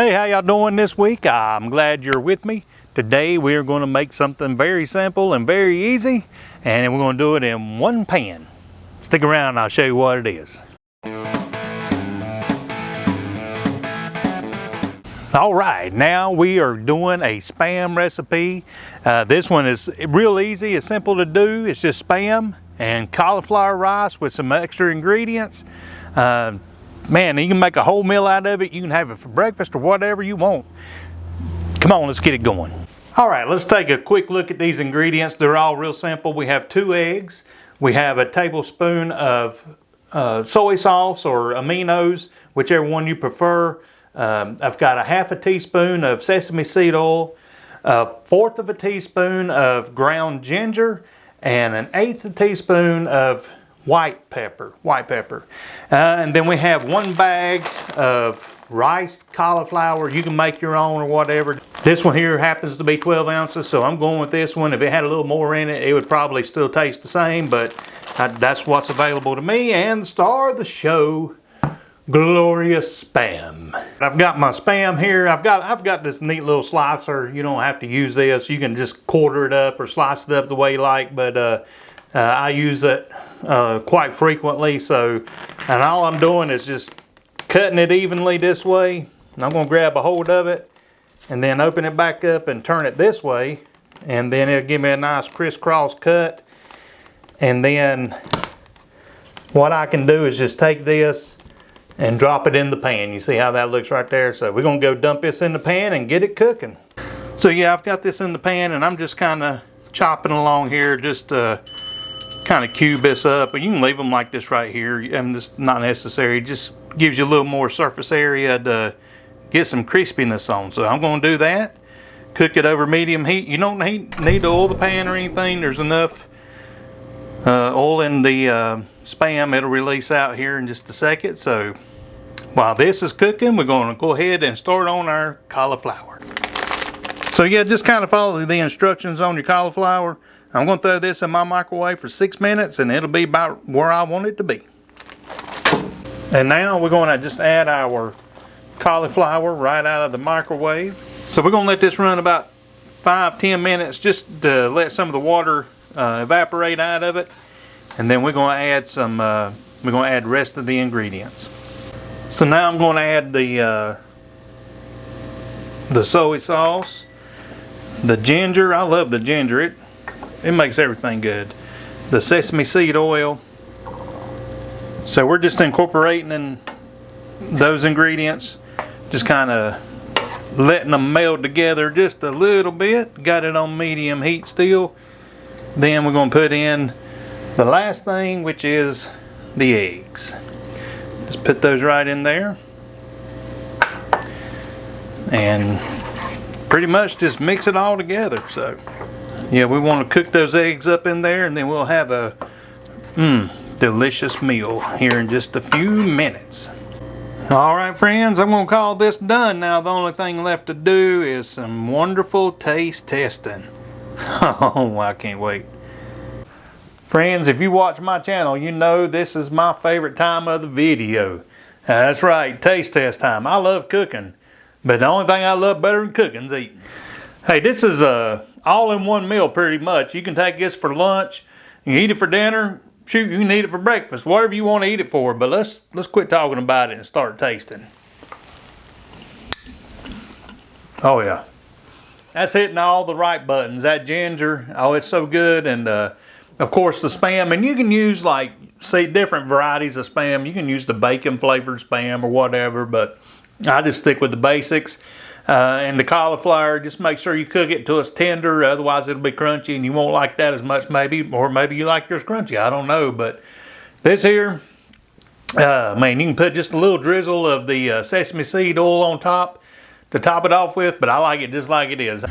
Hey, how y'all doing this week? I'm glad you're with me. Today we're going to make something very simple and very easy, and we're going to do it in one pan. Stick around and I'll show you what it is. All right, now we are doing a Spam recipe. This one is real easy, it's simple to do. It's just Spam and cauliflower rice with some extra ingredients. Man, you can make a whole meal out of it. You can have it for breakfast or whatever you want. Come on, let's get it going. All right, let's take a quick look at these ingredients. They're all real simple. We have 2 eggs. We have a tablespoon of soy sauce or aminos, whichever one you prefer. I've got a half a teaspoon of sesame seed oil, 1/4 of a teaspoon of ground ginger, and 1/8 teaspoon of white pepper. And then we have 1 bag of riced cauliflower. You can make your own or whatever. This one here happens to be 12 ounces, so I'm going with this one. If it had a little more in it, it would probably still taste the same, but that's what's available to me. And the star of the show, glorious Spam. I've got my Spam here. I've got this neat little slicer. You don't have to use this. You can just quarter it up or slice it up the way you like, but I use it quite frequently. And all I'm doing is just cutting it evenly this way. And I'm going to grab a hold of it and then open it back up and turn it this way, and then it'll give me a nice crisscross cut. And then what I can do is just take this and drop it in the pan. You see how that looks right there? So we're going to go dump this in the pan and get it cooking. So yeah, I've got this in the pan and I'm just kind of chopping along here, just kind of cube this up. But you can leave them like this right here. And it's not necessary. It just gives you a little more surface area to get some crispiness on. So I'm going to do that. Cook it over medium heat. You don't need to oil the pan or anything. There's enough oil in the Spam. It'll release out here in just a second. So while this is cooking, we're going to go ahead and start on our cauliflower. So yeah, just kind of follow the instructions on your cauliflower. I'm going to throw this in my microwave for 6 minutes and it'll be about where I want it to be. And now we're going to just add our cauliflower right out of the microwave. So we're going to let this run about 5-10 minutes just to let some of the water evaporate out of it. And then we're going to add the rest of the ingredients. So now I'm going to add the soy sauce, the ginger. I love the ginger. It makes everything good. The sesame seed oil. So we're just incorporating in those ingredients, just kind of letting them meld together just a little bit. Got it on medium heat still. Then we're going to put in the last thing, which is the eggs. Just put those right in there. And pretty much just mix it all together. So yeah, we want to cook those eggs up in there, and then we'll have a delicious meal here in just a few minutes. All right, friends, I'm going to call this done now. The only thing left to do is some wonderful taste testing. Oh, I can't wait. Friends, if you watch my channel, you know this is my favorite time of the video. That's right, taste test time. I love cooking, but the only thing I love better than cooking is eating. Hey, this is a all-in-one meal pretty much. You can take this for lunch, you can eat it for dinner, shoot, you can eat it for breakfast, whatever you want to eat it for. But let's quit talking about it and start tasting. Oh yeah, that's hitting all the right buttons. That ginger, oh, it's so good. And of course the Spam, and you can use like, say, different varieties of Spam. You can use the bacon flavored Spam or whatever, but I just stick with the basics. And the cauliflower, just make sure you cook it till it's tender, otherwise it'll be crunchy and you won't like that as much maybe, or maybe you like yours crunchy, I don't know. But this here, man, you can put just a little drizzle of the sesame seed oil on top to top it off with, but I like it just like it is.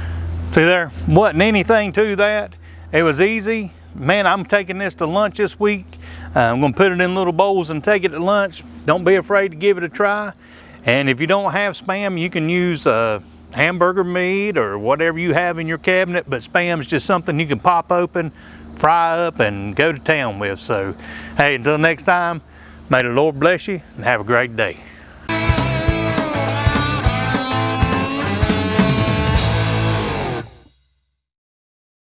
See there, wasn't anything to that. It was easy. Man, I'm taking this to lunch this week. I'm gonna put it in little bowls and take it to lunch. Don't be afraid to give it a try. And if you don't have Spam, you can use hamburger meat or whatever you have in your cabinet, but Spam is just something you can pop open, fry up, and go to town with. So, hey, until next time, may the Lord bless you and have a great day.